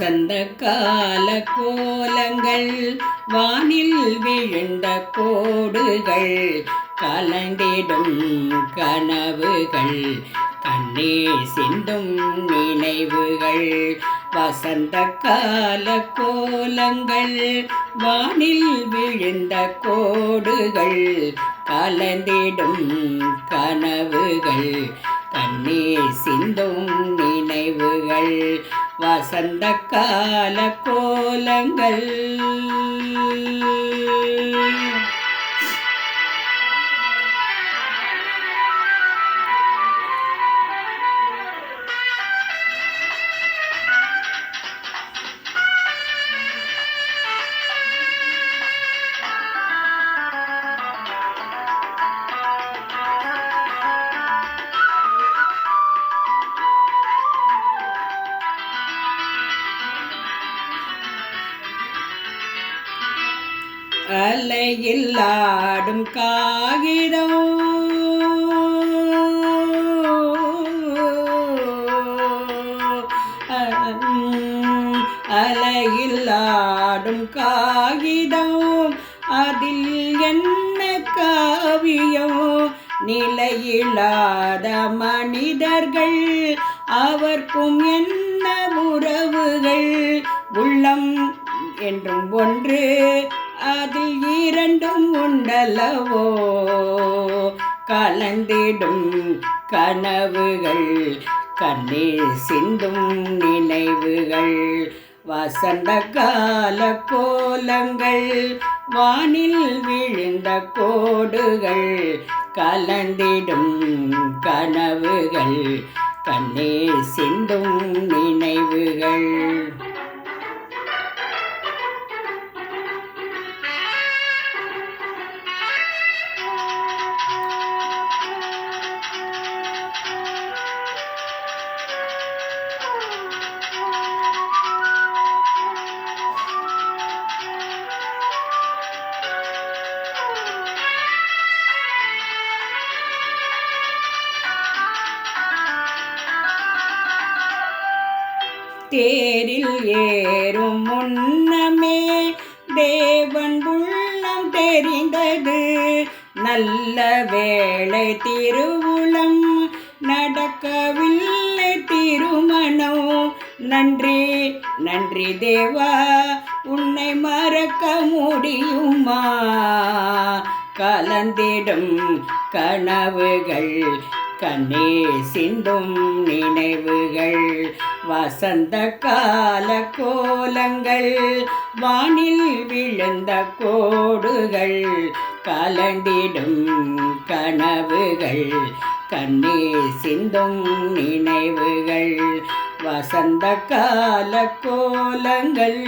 வசந்த கால கோலங்கள் வானில் விழுந்த கோடுகள் கலந்திடும் கனவுகள் கண்ணீர் சிந்தும் நினைவுகள். வசந்த கால கோலங்கள் வானில் விழுந்த கோடுகள் கலந்திடும் கனவுகள் கண்ணீர் சிந்தும் நினைவுகள். வசந்த கால கோலங்கள். அலையில் ஆடும் காகிதம் அலையில் ஆடும் காகிதம் அதில் என்ன காவியம். நிலையில்லாத மனிதர்கள் அவர்க்கும் என்ன உறவுகள். உள்ளம் என்றும் ஒன்று அதில் இரண்டும் உண்டல்லவோ. கலந்திடும் கனவுகள் கண்ணீர் சிந்தும் நினைவுகள். வசந்த கால கோலங்கள் வானில் விழுந்த கோடுகள் கலந்திடும் கனவுகள் கண்ணீர் சிந்தும் நினைவுகள். தேரில் ஏறும் முன்னமே தேவன் உள்ளம் தெரிந்தது. நல்ல வேளை திருவுளம் நடக்கவில்லை திருமணம். நன்றி நன்றி தேவா, உன்னை மறக்க முடியுமா. கலந்திடும் கனவுகள் கண்ணீர் சிந்தும் நினைவுகள். வசந்த கால கோலங்கள் வானில் விழுந்த கோடுகள் கலந்திடும் கனவுகள் கண்ணீர் சிந்தும் நினைவுகள். வசந்த கால கோலங்கள்.